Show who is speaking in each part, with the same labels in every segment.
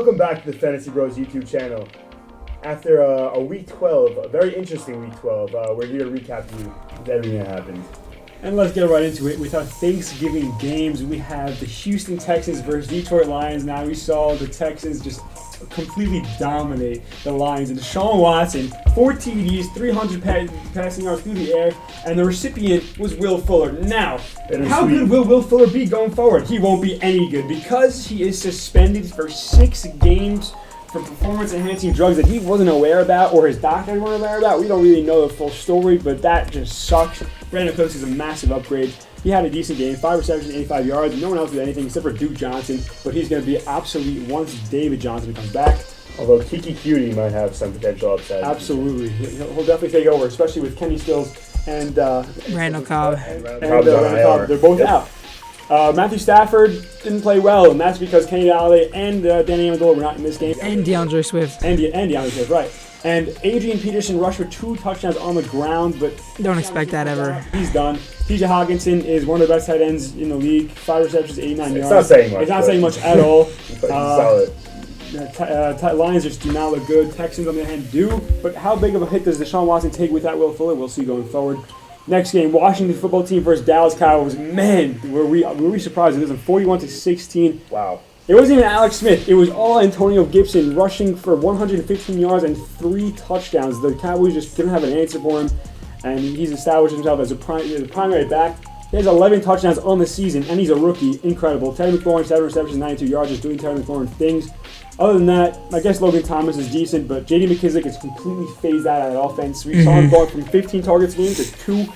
Speaker 1: Welcome back to the Fantasy Bros YouTube channel. After a week 12, a very interesting week 12, we're here to recap everything that happened.
Speaker 2: And let's get right into it. With our Thanksgiving games, we have the Houston Texans versus Detroit Lions. Now we saw the Texans just completely dominate the Lions. And Deshaun Watson, 4 TDs, 300 passing yards through the air, and the recipient was Will Fuller. Now, how good will Will Fuller be going forward? He won't be any good because he is suspended for 6 games for performance-enhancing drugs that he wasn't aware about or his doctors weren't aware about. We don't really know the full story, but that just sucks. Brandon Cooks is a massive upgrade. He had a decent game, 5 receptions, 85 yards. No one else did anything except for Duke Johnson, but he's going to be obsolete once David Johnson comes back.
Speaker 1: Although Kiki Cutie might have some potential upside.
Speaker 2: Absolutely. He'll definitely take over, especially with Kenny Stills and
Speaker 3: Randall Cobb.
Speaker 2: Randall Cobb. They're both out. Matthew Stafford didn't play well, and that's because Kenny Galladay and Danny Amendola were not in this game.
Speaker 3: And DeAndre Swift.
Speaker 2: And DeAndre Swift, right. And Adrian Peterson rushed for 2 touchdowns on the ground, but
Speaker 3: don't expect that ever.
Speaker 2: He's done. TJ Hawkinson is one of the best tight ends in the league. 5 receptions, 89 yards.
Speaker 1: It's not saying much.
Speaker 2: It's not saying much at all.
Speaker 1: Solid.
Speaker 2: Lions just do not look good. Texans, on the other hand, do. But how big of a hit does Deshaun Watson take with that Will Fuller? We'll see going forward. Next game, Washington football team versus Dallas Cowboys. Man, were we surprised. It was a 41-16.
Speaker 1: Wow.
Speaker 2: It wasn't even Alex Smith. It was all Antonio Gibson rushing for 115 yards and 3 touchdowns. The Cowboys just didn't have an answer for him, and he's established himself as a primary back. He has 11 touchdowns on the season, and he's a rookie. Incredible. Terry McLaurin, 7 receptions, 92 yards, just doing Terry McLaurin things. Other than that, I guess Logan Thomas is decent, but J.D. McKissick is completely phased out of that offense. We saw him going from 15 targets a game to 2.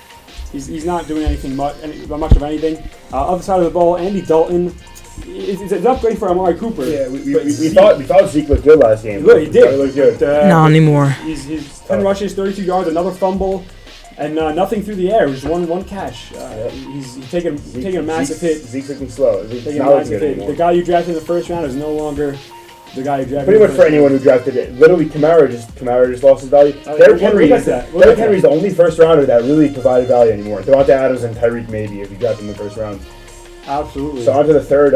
Speaker 2: He's not doing anything much of anything. Other side of the ball, Andy Dalton. It's an upgrade for Amari Cooper.
Speaker 1: Yeah, we thought Zeke looked good last game.
Speaker 2: He did.
Speaker 1: He looked good.
Speaker 3: Not anymore.
Speaker 2: He's 10 rushes, 32 yards, another fumble, and nothing through the air. Just one catch. He's taking a massive hit.
Speaker 1: Zeke's looking slow.
Speaker 2: Taking a massive hit. The guy you drafted in the first round is no longer the guy you drafted.
Speaker 1: Pretty much for anyone who drafted it. Literally, Kamara just lost his value. Derrick Henry's the only first rounder that really provided value anymore. Devontae Adams and Tyreek maybe if you drafted in the first round.
Speaker 2: Absolutely.
Speaker 1: So on to the third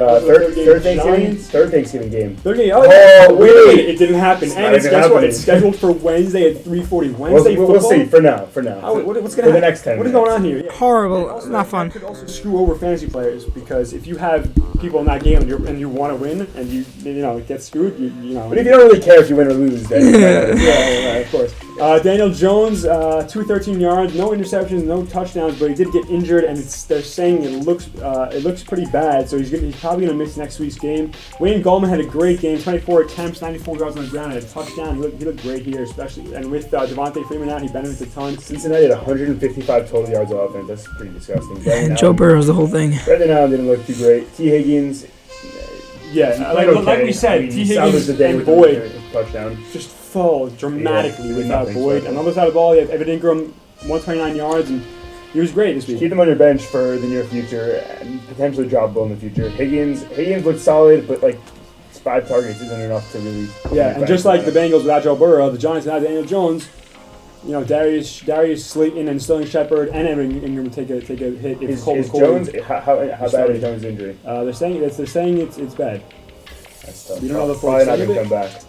Speaker 1: Thanksgiving game.
Speaker 2: Oh, wait a minute. It didn't happen. And it's scheduled for Wednesday at 3:40.
Speaker 1: We'll see. For now.
Speaker 2: What's going to happen?
Speaker 1: For the next 10
Speaker 2: What is going on here?
Speaker 3: Horrible. Not fun.
Speaker 2: It could also screw over fantasy players because if you have people in that game and you want to win and you get screwed, you know.
Speaker 1: But if you don't really care if you win or lose, then
Speaker 2: yeah, of course. Daniel Jones, 213 yards, no interceptions, no touchdowns, but he did get injured, and they're saying it looks pretty bad, so he's probably going to miss next week's game. Wayne Gallman had a great game, 24 attempts, 94 yards on the ground, and a touchdown. He looked great here, especially, and with Devontae Freeman out, he benefits a ton.
Speaker 1: Cincinnati had 155 total yards of offense. That's pretty disgusting.
Speaker 3: Joe Burrow's the whole thing.
Speaker 1: Brendan Allen didn't look too great. T. Higgins,
Speaker 2: like we said, T. Higgins and Boyd
Speaker 1: touchdown.
Speaker 2: Just fall dramatically without Boyd. On the other side of the ball, you have Evan Ingram, 129 yards, and he was great this week.
Speaker 1: Keep him on your bench for the near future and potentially droppable in the future. Higgins looked solid, but 5 targets isn't enough to really.
Speaker 2: Yeah, and just like the Bengals without Joe Burrow, the Giants without Daniel Jones. Darius Slayton and Sterling Shepard and Evan Ingram take a hit.
Speaker 1: Is Jones how bad is Jones' injury?
Speaker 2: They're saying it's bad.
Speaker 1: That's tough.
Speaker 2: You don't know the full
Speaker 1: probably not
Speaker 2: extent
Speaker 1: going
Speaker 2: of
Speaker 1: to
Speaker 2: it?
Speaker 1: come back.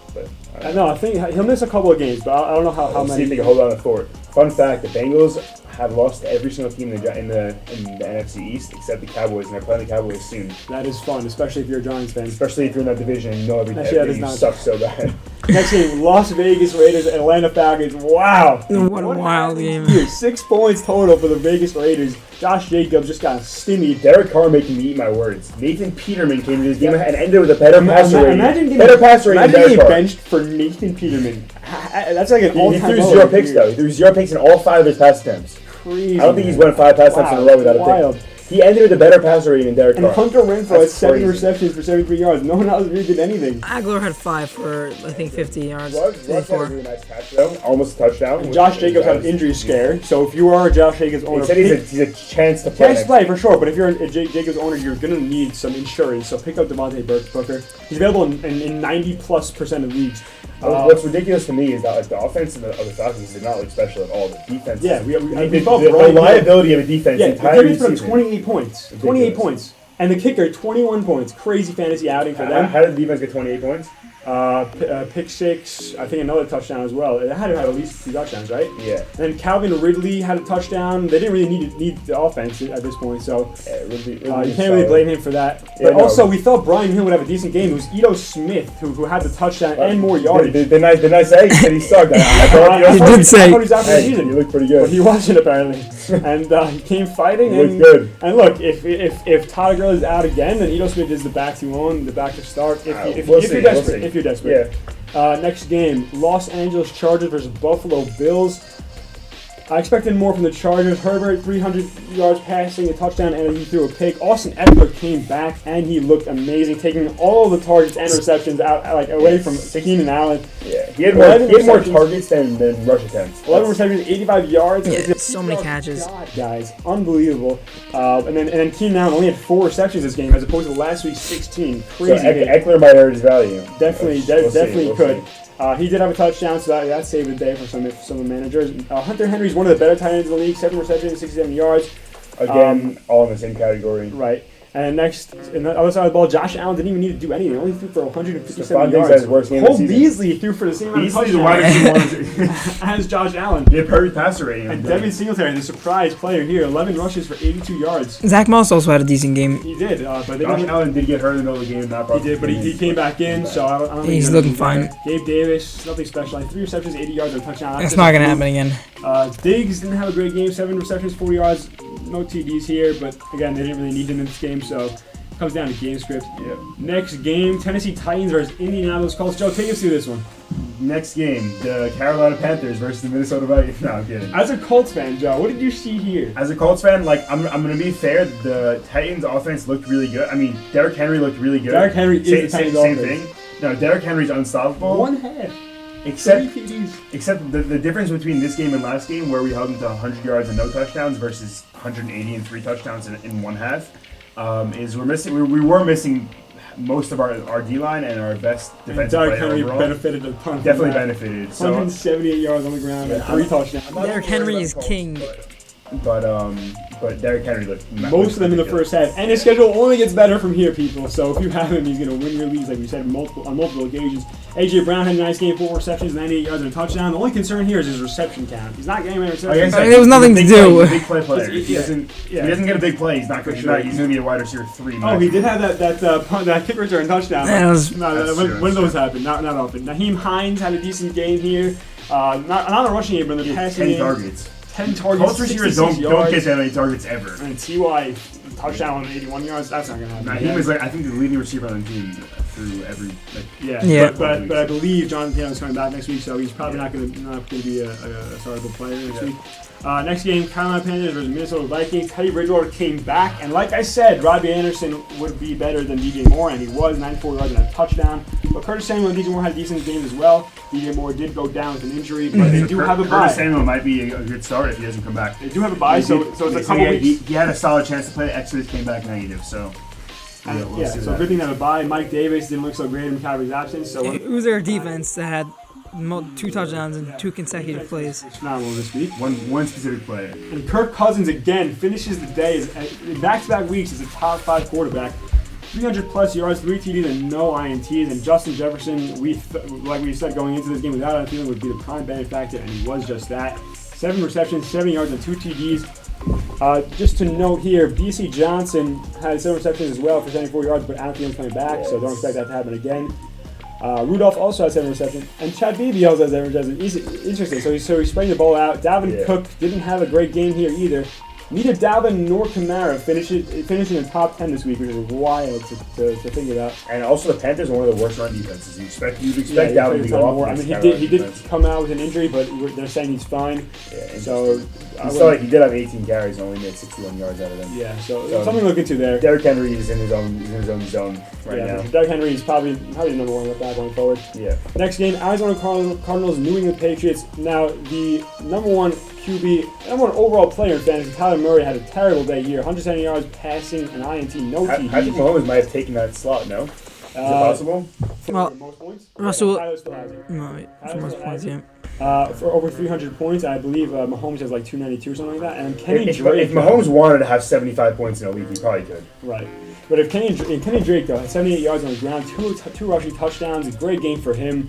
Speaker 1: But
Speaker 2: No, I think he'll miss a couple of games, but I don't know how many.
Speaker 1: See if they can hold on to Thor. Fun fact: the Bengals have lost to every single team in the NFC East except the Cowboys, and they're playing the Cowboys soon.
Speaker 2: That is fun, especially if you're a Giants fan.
Speaker 1: Especially if you're in that division and you know everything sucks so bad.
Speaker 2: Next game, Las Vegas Raiders and Atlanta Falcons. Wow.
Speaker 3: What a wild game.
Speaker 2: Here, 6 points total for the Vegas Raiders. Josh Jacobs just got stimmied.
Speaker 1: Derek Carr making me eat my words. Nathan Peterman came to this game and ended with a better passer rating.
Speaker 2: Imagine getting benched for Nathan Peterman. That's like an all-time
Speaker 1: He threw 0 picks, though. He threw 0 picks in all 5 of his pass attempts.
Speaker 2: Crazy.
Speaker 1: I don't think he's won 5 pass attempts in a row without a pick. He ended with a better passer rating than Derek Carr.
Speaker 2: And Hunter Renfrow had 7 receptions for 73 yards. No one else really did anything.
Speaker 3: Aguilar had 5 for, I think, 50 yards.
Speaker 1: Ruggs had a really nice catch, though. Almost a touchdown.
Speaker 2: And Josh Jacobs had an injury scare. So if you are a Josh Jacobs owner...
Speaker 1: He said he's a chance to play.
Speaker 2: Chance to play, for sure. But if you're a Jacobs owner, you're going to need some insurance. So pick up Devontae Booker. He's available in 90+% of leagues.
Speaker 1: What's ridiculous to me is that the offense of the Falcons did not look special at all. The defense,
Speaker 2: the
Speaker 1: reliability of a defense.
Speaker 2: Yeah, the defense put up 28 points. 28 points. And the kicker, 21 points. Crazy fantasy outing for them.
Speaker 1: How did the defense get 28 points?
Speaker 2: Pick six, I think another touchdown as well. It had to have at least 2 touchdowns, right?
Speaker 1: Yeah.
Speaker 2: And Calvin Ridley had a touchdown. They didn't really need the offense at this point, so
Speaker 1: Ridley
Speaker 2: you can't really blame him for that.
Speaker 1: Yeah,
Speaker 2: But also, we thought Brian Hill would have a decent game. It was Ito Smith who had the touchdown and more yardage.
Speaker 1: The nice egg said he sucked. I thought
Speaker 3: He did say.
Speaker 2: I thought he was out for the
Speaker 1: Hey,
Speaker 2: season.
Speaker 1: you look pretty
Speaker 2: But
Speaker 1: good.
Speaker 2: he wasn't apparently, and he came fighting.
Speaker 1: He
Speaker 2: And,
Speaker 1: looked good.
Speaker 2: and look, if Todd Gurley is out again, then Ito Smith is the back to own, the back to start. If
Speaker 1: We'll
Speaker 2: you're
Speaker 1: see,
Speaker 2: desperate,
Speaker 1: we'll see.
Speaker 2: if you're desperate. Next game, Los Angeles Chargers versus Buffalo Bills. I expected more from the Chargers. Herbert, 300 yards passing, a touchdown, and he threw a pick. Austin Eckler came back, and he looked amazing, taking all of the targets and receptions out, away from Keenan Allen.
Speaker 1: Yeah, he had more targets than rush attempts.
Speaker 2: 11 receptions, 85 yards.
Speaker 3: Yeah,
Speaker 2: It's a
Speaker 3: so many catches.
Speaker 2: God, guys, unbelievable. And then Keenan Allen only had 4 receptions this game, as opposed to last week's 16. Crazy.
Speaker 1: So Eckler might hurt his value.
Speaker 2: Definitely,
Speaker 1: We'll
Speaker 2: definitely
Speaker 1: see.
Speaker 2: could. He did have a touchdown, so that saved the day for some of the managers. Hunter Henry's one of the better tight ends in the league, 7 receptions, 67 yards.
Speaker 1: Again, all in the same category.
Speaker 2: Right. And next, in the other side of the ball, Josh Allen didn't even need to do anything. He only threw for 157
Speaker 1: Stephon Diggs
Speaker 2: yards.
Speaker 1: had his worst game of the
Speaker 2: Cole
Speaker 1: season.
Speaker 2: Beasley threw for the same amount of
Speaker 1: Beasley's the wide
Speaker 2: touchdowns
Speaker 1: receiver
Speaker 2: as Josh Allen.
Speaker 1: Yeah, perfect passer rating.
Speaker 2: And Devin Singletary, the surprise player here, 11 rushes for 82 yards.
Speaker 3: Zach Moss also had a decent game.
Speaker 2: He did, but they
Speaker 1: Josh
Speaker 2: didn't.
Speaker 1: Allen did get hurt in the middle of the game.
Speaker 2: He did, but he came back in, so I don't think
Speaker 3: He's
Speaker 2: gonna
Speaker 3: looking
Speaker 2: do
Speaker 3: fine.
Speaker 2: that. Gabe Davis, nothing special. Like 3 receptions, 80 yards, and a touchdown.
Speaker 3: It's not gonna happen again.
Speaker 2: Diggs didn't have a great game, 7 receptions, 40 yards, no TDs here, but again, they didn't really need him in this game, so it comes down to game script.
Speaker 1: Yeah.
Speaker 2: Next game, Tennessee Titans versus Indianapolis Colts. Joe, take us through this one.
Speaker 1: Next game, the Carolina Panthers versus the Minnesota Vikings. No, I'm kidding.
Speaker 2: As a Colts fan, Joe, what did you see here?
Speaker 1: As a Colts fan, I'm gonna be fair. The Titans' offense looked really good. I mean, Derrick Henry looked really good.
Speaker 2: Derrick Henry is the Titans'
Speaker 1: same
Speaker 2: offense.
Speaker 1: thing. No, Derrick Henry's unstoppable.
Speaker 2: One half.
Speaker 1: Except
Speaker 2: 3 TDs.
Speaker 1: Except the difference between this game and last game, where we held them to 100 yards and no touchdowns, versus 180 and 3 touchdowns in one half, is we were missing most of our D line and our best defensive
Speaker 2: Derrick
Speaker 1: player
Speaker 2: Henry
Speaker 1: overall.
Speaker 2: benefited a ton.
Speaker 1: Definitely benefited. So,
Speaker 2: 178 yards on the ground and 3 touchdowns.
Speaker 3: Derrick Henry is king.
Speaker 1: But Derrick Henry looked
Speaker 2: Most of them in the first half, and his schedule only gets better from here, people. So if you have him, he's going to win your leagues, like we said, on multiple occasions. AJ Brown had a nice game, 4 receptions, 98 yards and a touchdown. The only concern here is his reception count. He's not getting many receptions.
Speaker 3: I mean, there was nothing to do.
Speaker 1: He's a big play player. He
Speaker 2: Yeah.
Speaker 1: doesn't
Speaker 2: Yeah.
Speaker 1: get a big play. He's not
Speaker 2: For
Speaker 1: going
Speaker 2: sure.
Speaker 1: He's going to be a wide receiver 3.
Speaker 2: Oh, he did have that kick return touchdown.
Speaker 3: That was-
Speaker 2: When those happen, not often. Naheem Hines had a decent game here. Not a rushing game, but in the passing
Speaker 1: 10
Speaker 2: game.
Speaker 1: targets.
Speaker 2: 10 targets,
Speaker 1: Colts receivers
Speaker 2: 66
Speaker 1: don't
Speaker 2: yards.
Speaker 1: get that many targets ever.
Speaker 2: And Ty touchdown on 81 yards. That's not gonna happen.
Speaker 1: Naheem is I think the leading receiver on the team through every
Speaker 3: Yeah.
Speaker 2: But I believe Jonathan Taylor's coming back next week, so he's probably not gonna be a startable player next week. Next game, Carolina Panthers versus Minnesota Vikings. Teddy Bridgewater came back, and like I said, Robbie Anderson would be better than DJ Moore, and he was 94 yards and a touchdown. But Curtis Samuel and DJ Moore had decent games as well. DJ Moore did go down with an injury, but they do have a bye.
Speaker 1: Curtis Samuel might be a good start if he doesn't come back.
Speaker 2: They do have a bye, so it's a couple weeks.
Speaker 1: He had a solid chance to play. Exodus came back negative, so we'll see
Speaker 2: So
Speaker 1: that.
Speaker 2: good thing to have a bye. Mike Davis didn't look so great in McCaffrey's absence, so
Speaker 3: It was their defense that had 2 touchdowns in 2 consecutive plays.
Speaker 2: it's phenomenal this week.
Speaker 1: One specific player.
Speaker 2: And Kirk Cousins again finishes the day in back-to-back weeks as a top 5 quarterback. 300 plus yards, 3 TDs, and no INTs. And Justin Jefferson, like we said going into this game, without a feeling would be the prime benefactor, and he was just that. 7 receptions, 70 yards, and 2 TDs. Just to note here, BC Johnson had 7 receptions as well for 74 yards, but I don't think he's coming back, so don't expect that to happen again. Rudolph also had 7 receptions, and Chad Beebe also has 7 receptions. Interesting. So he sprayed the ball out. Dalvin Cook didn't have a great game here either. Neither Dalvin nor Kamara finishing in the top 10 this week, which is wild to think about.
Speaker 1: And also the Panthers are one of the worst run defenses. You'd expect Dalvin to go off.
Speaker 2: I mean, he did come out with an injury, but they're saying he's fine.
Speaker 1: Yeah,
Speaker 2: so
Speaker 1: he did have 18 carries and only made 61 yards out of them.
Speaker 2: Yeah, so something to look into there.
Speaker 1: Derrick Henry is in his own zone right now.
Speaker 2: Derrick Henry is probably the number 1 left back going forward.
Speaker 1: Yeah.
Speaker 2: Next game, Arizona Cardinals, New England Patriots. Now the number 1 QB, number 1 overall player in fantasy, Tyler Murray, had a terrible day here. 170 yards passing, an INT, no TD.
Speaker 1: Patrick Mahomes might have taken that slot. No, is it possible?
Speaker 3: Well,
Speaker 2: most points?
Speaker 3: Russell.
Speaker 2: Tyler still has it.
Speaker 3: No, for most points, yeah.
Speaker 2: for over 300 points. I believe Mahomes has like 292 or something like that. And Kenny
Speaker 1: If
Speaker 2: Drake.
Speaker 1: Mahomes wanted to have 75 points in a league, he probably could.
Speaker 2: Right. But if Kenny Drake though had 78 yards on the ground, two rushing touchdowns, a great game for him.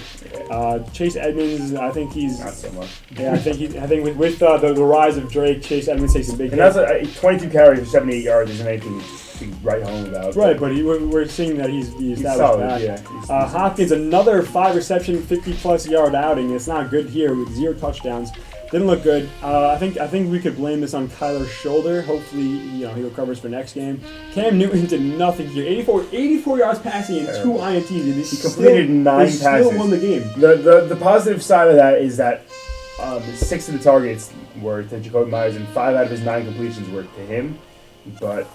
Speaker 2: Chase Edmonds, I think he's
Speaker 1: not so much.
Speaker 2: Yeah, I think with the rise of Drake, Chase Edmonds takes a big hit.
Speaker 1: And that's 22 carries for 78 yards isn't anything to write home about.
Speaker 2: Right, but we're seeing that he's
Speaker 1: solid.
Speaker 2: back.
Speaker 1: Yeah,
Speaker 2: Hopkins, another 5 reception, 50+ yard outing. It's not good here with 0 touchdowns. Didn't look good. I think we could blame this on Kyler's shoulder. Hopefully, he recovers for next game. Cam Newton did nothing here. 84 yards passing and 2 INTs.
Speaker 1: He completed 9 passes.
Speaker 2: Still won the game.
Speaker 1: The positive side of that is that 6 of the targets were to Jacoby Myers and 5 out of his 9 completions were to him. But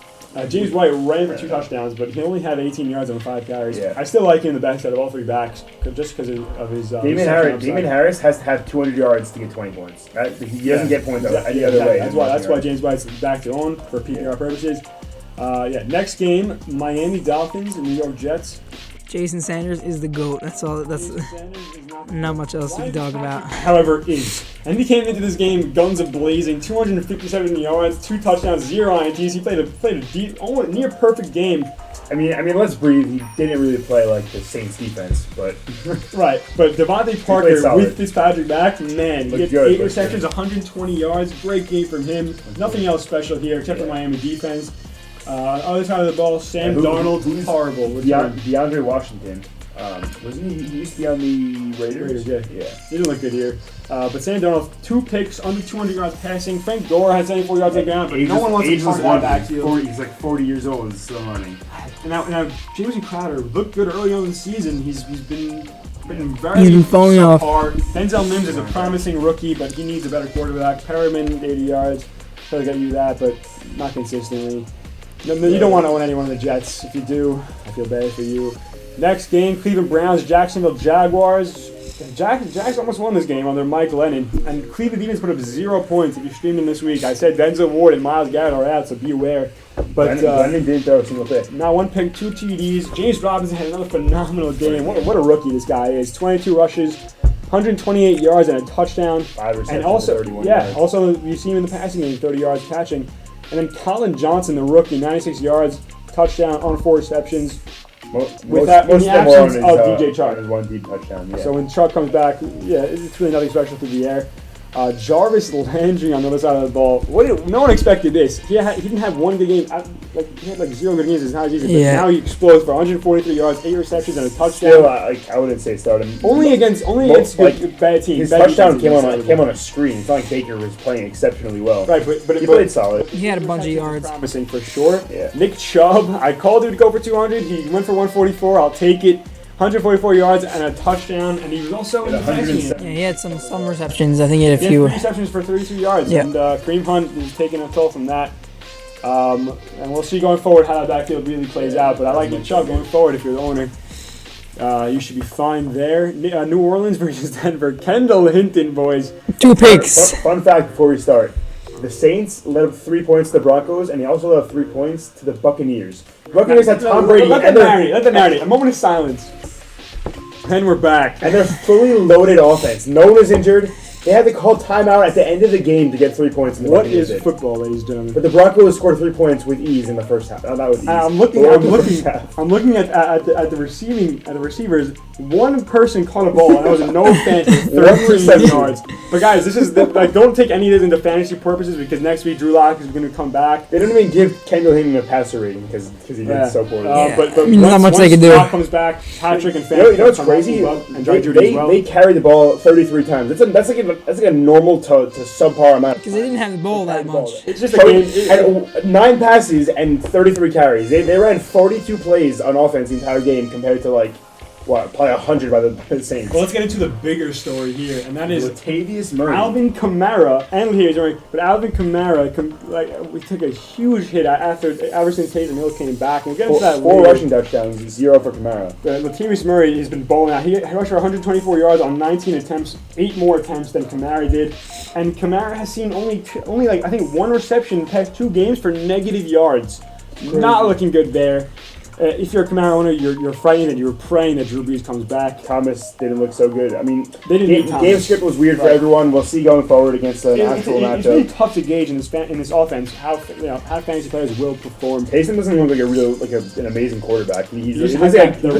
Speaker 2: James White ran for 2 touchdowns, but he only had 18 yards on 5 carries.
Speaker 1: Yeah.
Speaker 2: I still like him the best out of all 3 backs, just because of his.
Speaker 1: Damon Harris has to have 200 yards to get 20 points. He doesn't get points any other way.
Speaker 2: That's why James White's back to own for PPR purposes. Next game, Miami Dolphins and New York Jets.
Speaker 3: Jason Sanders is the GOAT. That's all. That's not much else to talk about.
Speaker 2: However, and he came into this game guns a blazing, 257 yards, 2 touchdowns, 0 INTs. He played a deep, almost near perfect game.
Speaker 1: I mean, let's breathe. He didn't really play like the Saints defense, but
Speaker 2: right. But Devontae Parker with Fitzpatrick back, man, he had 8 receptions, 120 yards. Great game from him. Nothing else special here except for Miami defense. Other side of the ball, Sam Darnold, horrible.
Speaker 1: DeAndre Washington. Wasn't he used to be on the Raiders?
Speaker 2: Yeah. He didn't look good here. But Sam Darnold, 2 picks, under 200 yards passing. Frank Gore had 74 yards on the ground, but no one wants to part that backfield.
Speaker 1: He's like 40 years old and still running.
Speaker 2: Now Jameson Crowder looked good early on in the season. He's been very
Speaker 3: falling off.
Speaker 2: Denzel Mims is a promising rookie, but he needs a better quarterback. Perriman, 80 yards. Probably got you that, but not consistently. No, you don't want to own anyone of the Jets. If you do, I feel bad for you. Next game, Cleveland Browns, Jacksonville Jaguars. Jags almost won this game under Mike Lennon, and Cleveland defense put up 0 points. If you streamed them this week, I said Denzel Ward and Myles Garrett are out, so beware. But
Speaker 1: Lennon didn't throw a single pick.
Speaker 2: Now 1 pick, 2 TDs. James Robinson had another phenomenal game. What a rookie this guy is. 22 rushes, 128 yards and a touchdown.
Speaker 1: 5 receptions,
Speaker 2: and also,
Speaker 1: 31 yards.
Speaker 2: Also you see him in the passing game, 30 yards catching. And then Colin Johnson, the rookie, 96 yards, touchdown on 4 receptions.
Speaker 1: Most
Speaker 2: in the absence of DJ Chark.
Speaker 1: His 1 deep touchdown. Yeah.
Speaker 2: So when Chark comes back, it's really nothing special through the air. Jarvis Landry on the other side of the ball. No one expected this. He didn't have 1 good game. He had 0 good games as high as season. But now he explodes for 143 yards, 8 receptions, and a touchdown.
Speaker 1: Still, I wouldn't say start him.
Speaker 2: Only against bad teams.
Speaker 1: His touchdown came on a screen. It's not like Baker was playing exceptionally well.
Speaker 2: Right, but
Speaker 1: he played solid.
Speaker 3: He had a bunch of yards.
Speaker 2: Promising for sure.
Speaker 1: Yeah.
Speaker 2: Nick Chubb, I called him to go for 200. He went for 144. I'll take it. 144 yards and a touchdown, and he was also in the passing game.
Speaker 3: Yeah, he had some receptions. I think he had a few.
Speaker 2: He had 3 receptions for 32 yards, and Kareem Hunt is taking a toll from that. And we'll see going forward how that backfield really plays out. But I like Nick Chubb going forward if you're the owner. You should be fine there. New Orleans versus Denver. Kendall Hinton, boys.
Speaker 3: 2 picks.
Speaker 1: Fun fact before we start. The Saints let up 3 points to the Broncos, and they also let up 3 points to the Buccaneers. The Buccaneers had Tom Brady.
Speaker 2: Let them marinate. A moment of silence. And we're back.
Speaker 1: And they're fully loaded offense. No one was injured. They had to call timeout at the end of the game to get 3 points. In the
Speaker 2: what is football, ladies and gentlemen?
Speaker 1: But the Broncos scored 3 points with ease in the first half. Not with ease.
Speaker 2: I'm looking at the receivers. 1 person caught a ball, and that was no offense, 13 yards. But guys, this is don't take any of this into fantasy purposes because next week Drew Lock is going to come back.
Speaker 1: They don't even give Kendall Hinton a passer rating because he did so poorly.
Speaker 2: But
Speaker 3: not much they can do.
Speaker 2: Lock comes back, Patrick and Fantasy.
Speaker 1: You know what's crazy? They carried the ball 33 times. That's like a normal to subpar amount.
Speaker 3: Because they didn't have the ball that much.
Speaker 2: It's just a game.
Speaker 1: Had 9 passes and 33 carries. They ran 42 plays on offense the entire game compared to probably 100 by the Saints.
Speaker 2: Well, let's get into the bigger story here, and that is
Speaker 1: Latavius Murray.
Speaker 2: Alvin Kamara, and here's but Alvin Kamara, we took a huge hit after Everson Tatum Hill came back. We'll get into that
Speaker 1: 4
Speaker 2: later.
Speaker 1: rushing touchdowns, 0 for Kamara.
Speaker 2: Latavius Murray has been balling out. He rushed for 124 yards on 19 attempts, 8 more attempts than Kamara did, and Kamara has seen only I think 1 reception in the past 2 games for negative yards. Not looking good there. if you're a Camaro owner, you're frightened and you're praying that Drew Brees comes back.
Speaker 1: Thomas didn't look so good. I mean,
Speaker 2: They didn't need Thomas.
Speaker 1: game script was weird for everyone. We'll see going forward against an actual matchup.
Speaker 2: It's really tough to gauge in this offense how fantasy players will perform.
Speaker 1: Taysom doesn't look like an amazing quarterback. He's
Speaker 2: just
Speaker 1: like
Speaker 2: has the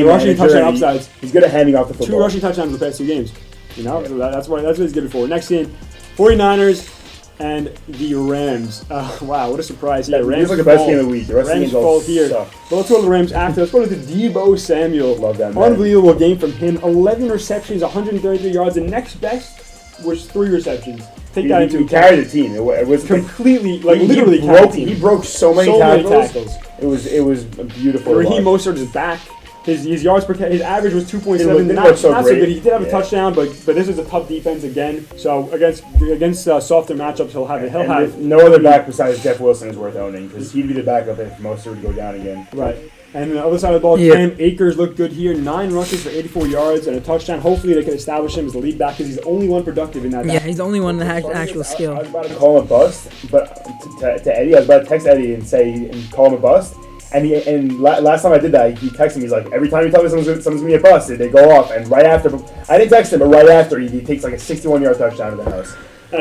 Speaker 2: rushing touchdown
Speaker 1: manager,
Speaker 2: upsides.
Speaker 1: He's good at handing off the football.
Speaker 2: 2 rushing touchdowns in the past 2 games. So that's what he's good for. Next game, 49ers and the Rams. Wow, what a surprise here.
Speaker 1: Rams like the best game of the week. The rest
Speaker 2: Rams
Speaker 1: of the
Speaker 2: fall
Speaker 1: games
Speaker 2: here.
Speaker 1: suck.
Speaker 2: But let's go to the Rams after. Let's go to the Deebo Samuel.
Speaker 1: Love that man.
Speaker 2: Unbelievable game from him. 11 receptions, 133 yards. The next best was 3 receptions. Take that into
Speaker 1: He
Speaker 2: account.
Speaker 1: carried the team. It was
Speaker 2: Completely, literally carried the team.
Speaker 1: He broke so many tackles. It was beautiful.
Speaker 2: Raheem Mostert is back. His yards per his average was 2.7.
Speaker 1: Didn't
Speaker 2: Not
Speaker 1: look so
Speaker 2: so
Speaker 1: great.
Speaker 2: good. He did have a touchdown, but this is a tough defense again. So against softer matchups, he'll have
Speaker 1: no other back besides Jeff Wilson is worth owning because he'd be the backup if Mostert would go down again.
Speaker 2: Right. And the other side of the ball, Cam Akers looked good here. 9 rushes for 84 yards and a touchdown. Hopefully they can establish him as the lead back because he's the only one productive in that.
Speaker 3: Yeah, he's the only one that has actual
Speaker 1: I
Speaker 3: skill.
Speaker 1: was about to call him a bust, but to Eddie, I was about to text Eddie and call him a bust. And last time I did that, he texted me. He's like, every time you tell me someone's gonna be a bust, they go off. And right after, I didn't text him, but right after, he takes like a 61-yard touchdown to the house.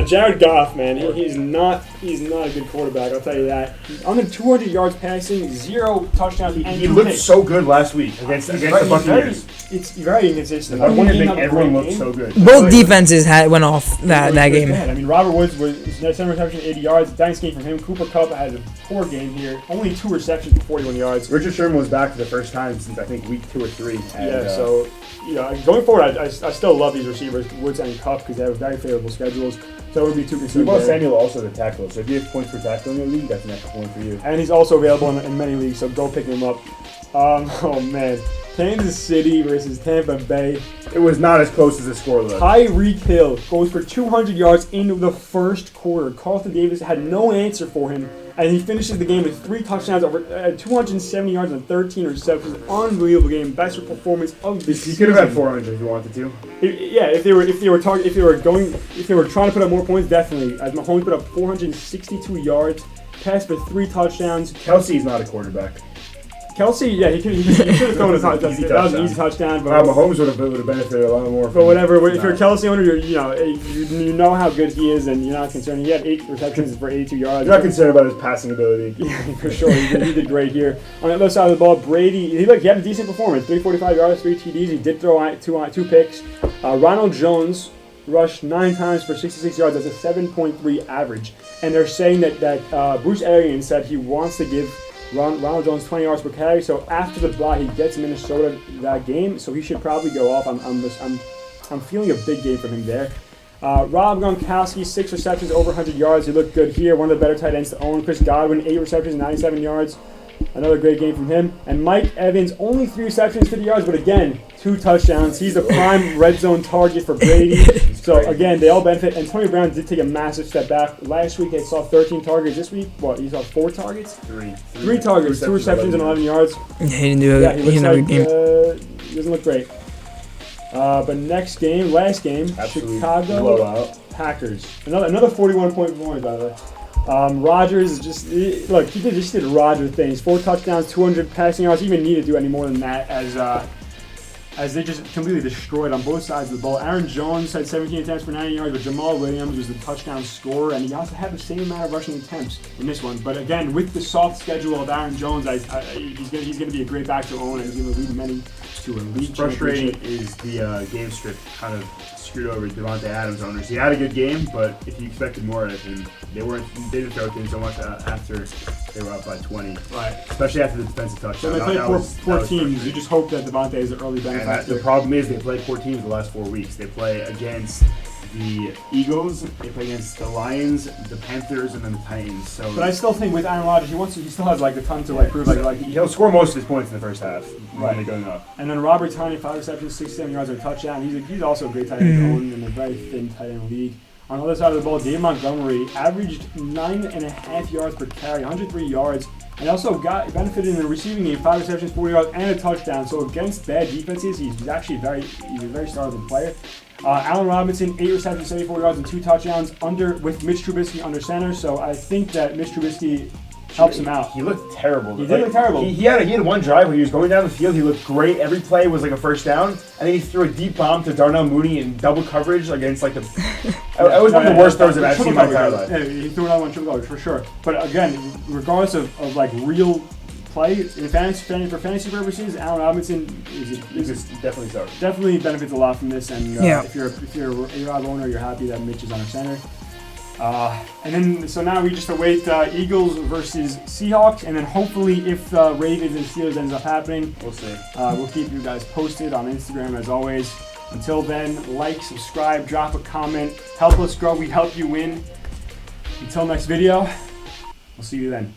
Speaker 2: Jared Goff, man, he's not a good quarterback. I'll tell you that. Under 200 yards passing, 0 touchdowns.
Speaker 1: He looked so good last week against the Buccaneers.
Speaker 2: It's very inconsistent.
Speaker 1: I wonder if everyone looked so good.
Speaker 3: Both defenses went off that game.
Speaker 2: I mean, Robert Woods was 7 receptions, 80 yards. Nice game from him. Cooper Kupp had a poor game here. Only 2 receptions for 41 yards.
Speaker 1: Richard Sherman was back for the first time since I think week 2 or 3. And,
Speaker 2: so going forward, I still love these receivers, Woods and Kupp, because they have very favorable schedules. So it would be too concerned.
Speaker 1: Deebo Samuel also the tackle. So if you have points per tackle in your league, that's an extra point for you.
Speaker 2: And he's also available in many leagues, so go pick him up. Oh man, Kansas City versus Tampa Bay.
Speaker 1: It was not as close as the score looked.
Speaker 2: Tyreek Hill goes for 200 yards in the first quarter. Carlton Davis had no answer for him, and he finishes the game with 3 touchdowns, over 270 yards and 13 receptions. Unbelievable game, best performance of the season.
Speaker 1: He could have had 400 if he wanted to.
Speaker 2: If they were trying to put up more points, definitely. As Mahomes put up 462 yards, passed for 3 touchdowns.
Speaker 1: Kelsey's not a quarterback.
Speaker 2: Kelsey, he could have thrown a touchdown. That was an easy touchdown. But
Speaker 1: Mahomes would have benefited a lot more.
Speaker 2: But whatever. If you're a Kelsey owner, you know how good he is, and you're not concerned. He had 8 receptions for 82 yards.
Speaker 1: You're not concerned about his passing ability.
Speaker 2: Yeah, for sure. He did great here. On the other side of the ball, Brady, he had a decent performance. 345 yards, 3 TDs. He did throw 2 picks. Ronald Jones rushed 9 times for 66 yards. That's a 7.3 average. And they're saying that Bruce Arians said he wants to give Ronald Jones 20 yards per carry. So after the bye, he gets Minnesota that game. So he should probably go off. I'm feeling a big game from him there. Rob Gronkowski, 6 receptions, over 100 yards. He looked good here. One of the better tight ends to own. Chris Godwin, 8 receptions, 97 yards. Another great game from him. And Mike Evans, only 3 receptions, 50 yards, but again, 2 touchdowns. He's the prime red zone target for Brady. So again, they all benefit. Antonio Brown did take a massive step back. Last week they saw 13 targets. This week, he saw 4 targets? 3 targets, 2 receptions and 11 yards.
Speaker 3: Yeah, he didn't do it.
Speaker 2: He looks like
Speaker 3: game.
Speaker 2: He doesn't look great. But last game,
Speaker 1: absolute
Speaker 2: Chicago
Speaker 1: blowout.
Speaker 2: Packers. Another 41-point performance, by the way. Rodgers he just did Rodgers things. 4 touchdowns, 200 passing yards. He even need to do any more than that as they just completely destroyed on both sides of the ball. Aaron Jones had 17 attempts for 90 yards, but Jamal Williams was the touchdown scorer, and he also had the same amount of rushing attempts in this one. But again, with the soft schedule of Aaron Jones, he's going to be a great back to own, and he's going to lead many to a league.
Speaker 1: Frustrating is the game script kind of screwed over Devontae Adams owners. He had a good game, but if you expected more out of him, they didn't throw to him so much after they were up by 20.
Speaker 2: Right.
Speaker 1: Especially after the defensive touchdown.
Speaker 2: So they played four teams. You just hope that Devontae is an early benefactor.
Speaker 1: The problem is they play 4 teams the last 4 weeks. They play against the Eagles, they play against the Lions, the Panthers, and then the Titans. So,
Speaker 2: but I still think with Aaron Rodgers, he still has a ton to prove.
Speaker 1: He'll score most of his points in the first half.
Speaker 2: Right.
Speaker 1: When they're going up.
Speaker 2: And then Robert Tonyan, 5 receptions, 67 yards and a touchdown. He's also a great tight end to own in a very thin tight end league. On the other side of the ball, David Montgomery averaged 9.5 yards per carry, 103 yards, and also benefited in the receiving game, 5 receptions, 40 yards, and a touchdown. So against bad defenses, he's actually a very startable player. Allen Robinson, 8 receptions, 74 yards, and 2 touchdowns with Mitch Trubisky under center. So I think that Mitch Trubisky helps him out.
Speaker 1: He looked terrible.
Speaker 2: He did look terrible.
Speaker 1: He had one drive where he was going down the field. He looked great. Every play was like a first down, and then he threw a deep bomb to Darnell Mooney in double coverage against like the. It was one of the worst throws I've seen in my entire life.
Speaker 2: Yeah, he threw another one triple coverage for sure. But again, regardless of like real play in fantasy for fantasy purposes, Allen Robinson is
Speaker 1: definitely so.
Speaker 2: Definitely benefits a lot from this. And
Speaker 3: Yeah.
Speaker 2: if you're a A-Rod owner, you're happy that Mitch is on our center. And then, so now we just await Eagles versus Seahawks, and then hopefully if Ravens and Steelers ends up happening,
Speaker 1: We'll see.
Speaker 2: we'll keep you guys posted on Instagram as always. Until then, like, subscribe, drop a comment, help us grow, we help you win. Until next video, we'll see you then.